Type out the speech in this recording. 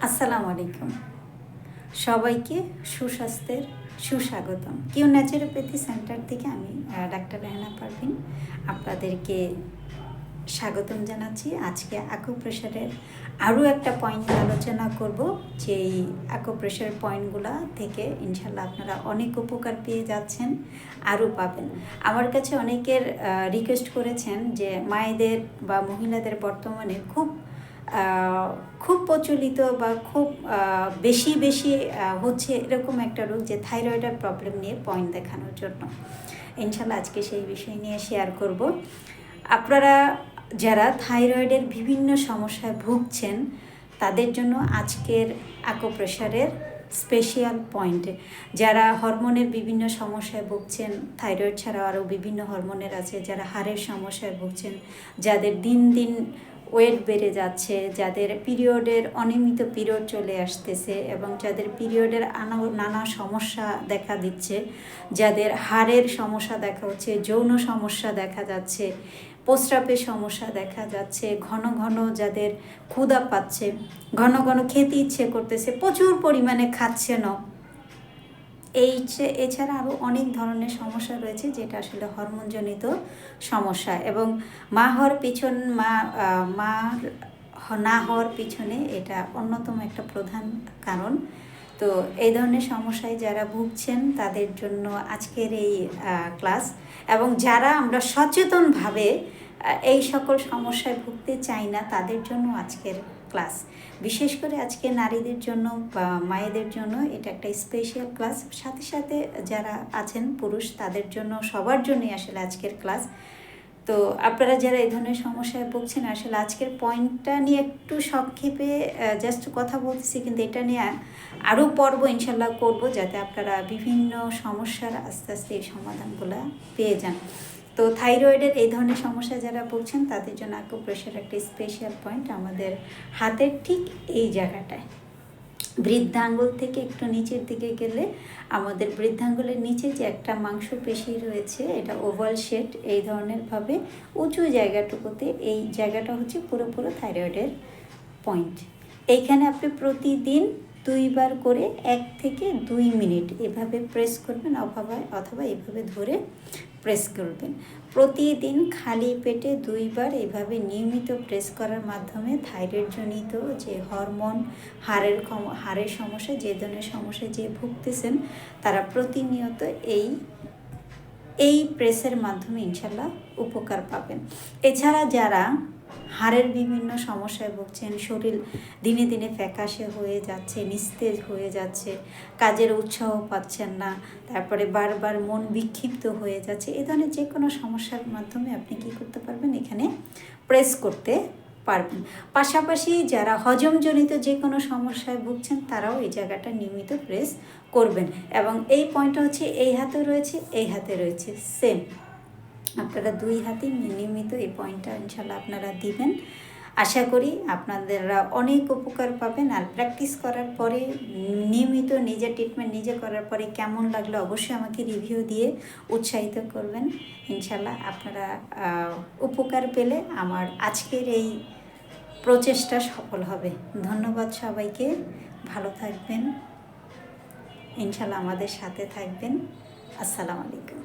আসসালামু আলাইকুম। সবাইকে সুস্বাস্থ্যের সুস্বাগতম। কিউ ন্যাচুরোপ্যাথি সেন্টার থেকে আমি ডাক্তার রেহানা পারভিন আপনাদেরকে স্বাগতম জানাচ্ছি। আজকে আকুপ্রেশারের আরও একটা পয়েন্ট নিয়ে আলোচনা করব, যেই আকুপ্রেশার পয়েন্টগুলা থেকে ইনশাল্লাহ আপনারা অনেক উপকার পেয়ে যাচ্ছেন, আরও পাবেন। আমার কাছে অনেকের রিকোয়েস্ট করেছেন যে মায়েদের বা মহিলাদের বর্তমানে খুব প্রচলিত বা খুব বেশি হচ্ছে এরকম একটা রোগ, যে থাইরয়েডের প্রবলেম নিয়ে পয়েন্ট দেখানোর জন্য। ইনশাল্লাহ আজকে সেই বিষয় নিয়ে শেয়ার করব। আপনারা যারা থাইরয়েডের বিভিন্ন সমস্যায় ভুগছেন তাদের জন্য আজকের আকুপ্রেশারের স্পেশাল পয়েন্ট। যারা হরমোনের বিভিন্ন সমস্যায় ভুগছেন, থাইরয়েড ছাড়াও আরও বিভিন্ন হরমোনের আছে, যারা হাড়ের সমস্যায় ভুগছেন, যাদের দিন দিন ওয়েট বেড়ে যাচ্ছে, যাদের পিরিয়ডের অনিয়মিত পিরিয়ড চলে আসতেছে এবং যাদের পিরিয়ডের নানা সমস্যা দেখা দিচ্ছে, যাদের হাড়ের সমস্যা দেখা হচ্ছে, যৌন সমস্যা দেখা যাচ্ছে, প্রস্রাবের সমস্যা দেখা যাচ্ছে, ঘন ঘন যাদের ক্ষুধা পাচ্ছে, ঘন ঘন খেতে ইচ্ছে করতেছে, প্রচুর পরিমাণে খাচ্ছে না, এছাড়া আরও অনেক ধরনের সমস্যা রয়েছে, যেটা আসলে হরমোনজনিত সমস্যা। এবং মা না হওয়ার পিছনে এটা অন্যতম একটা প্রধান কারণ। তো এই ধরনের সমস্যায় যারা ভুগছেন তাদের জন্য আজকের এই ক্লাস, এবং যারা আমরা সচেতনভাবে এই সকল সমস্যায় ভুগতে চাই না তাদের জন্য আজকের ক্লাস। বিশেষ করে আজকে নারীদের জন্য বা মায়েদের জন্য এটা একটা স্পেশাল ক্লাস। সাথে সাথে যারা আছেন পুরুষ, তাদের জন্য, সবার জন্যই আসলে আজকের ক্লাস। তো আপনারা যারা এই ধরনের সমস্যায় ভুগছেন, আসলে আজকের পয়েন্টটা নিয়ে একটু সংক্ষেপে জাস্ট কথা বলতেছি, কিন্তু এটা নিয়ে আরও পর্ব ইনশাল্লাহ করব, যাতে আপনারা বিভিন্ন সমস্যার আস্তে আস্তে এই সমাধানগুলো পেয়ে যান। তো থাইরয়েডের এই ধরনের সমস্যা যারা ভুগছেন তাদের জন্য আকুপ্রেশার একটা স্পেশাল পয়েন্ট আমাদের হাতের ঠিক এই জায়গাটায়, বৃদ্ধাঙ্গুল থেকে একটু নিচের দিকে গেলে আমাদের বৃদ্ধাঙ্গুলের নিচে যে একটা মাংসপেশি রয়েছে, এটা ওভাল শেড, এই ধরনেরভাবে উঁচু জায়গাটুকুতে, এই জায়গাটা হচ্ছে পুরোপুরো থাইরয়েডের পয়েন্ট। এইখানে আপনি প্রতিদিন 2 বার করে 1 থেকে 2 মিনিট এভাবে প্রেস করবেন, অথবা এভাবে ধরে প্রেস করবেন। প্রতিদিন খালি পেটে 2 বার এভাবে নিয়মিত প্রেস করার মাধ্যমে থাইরয়েডজনিত যে হরমোন, হাড়ের সমস্যা, যে ধরনের সমস্যায় যে ভুগতেছেন, তারা প্রতিনিয়ত এই প্রেসের মাধ্যমে ইনশাল্লাহ উপকার পাবেন। এছাড়া যারা হাড়ের বিভিন্ন সমস্যায় ভুগছেন, শরীর দিনে দিনে ফ্যাকাশে হয়ে যাচ্ছে, নিস্তেজ হয়ে যাচ্ছে, কাজের উৎসাহ পাচ্ছেন না, তারপরে বারবার মন বিক্ষিপ্ত হয়ে যাচ্ছে, এ ধরনের যে কোনো সমস্যার মাধ্যমে আপনি কি করতে পারবেন, এখানে প্রেস করতে পারবেন। পাশাপাশি যারা হজমজনিত যে কোনো সমস্যায় ভুগছেন, তারাও এই জায়গাটা নিয়মিত প্রেস করবেন। এবং এই পয়েন্টটা হচ্ছে এই হাতে রয়েছে, এই হাতে রয়েছে, সেম। আপনারা 2 হাতে নিয়মিত এই পয়েন্টটা ইনশাল্লাহ আপনারা দিবেন। আশা করি আপনারা অনেক উপকার পাবেন। আর প্র্যাকটিস করার পরে, নিয়মিত নিজের ট্রিটমেন্ট নিজে করার পরে কেমন লাগলো অবশ্যই আমাকে রিভিউ দিয়ে উৎসাহিত করবেন। ইনশাল্লাহ আপনারা উপকার পেলে আমার আজকের এই প্রচেষ্টা সফল হবে। ধন্যবাদ সবাইকে, ভালো থাকবেন, ইনশাল্লাহ আমাদের সাথে থাকবেন। আসসালামু আলাইকুম।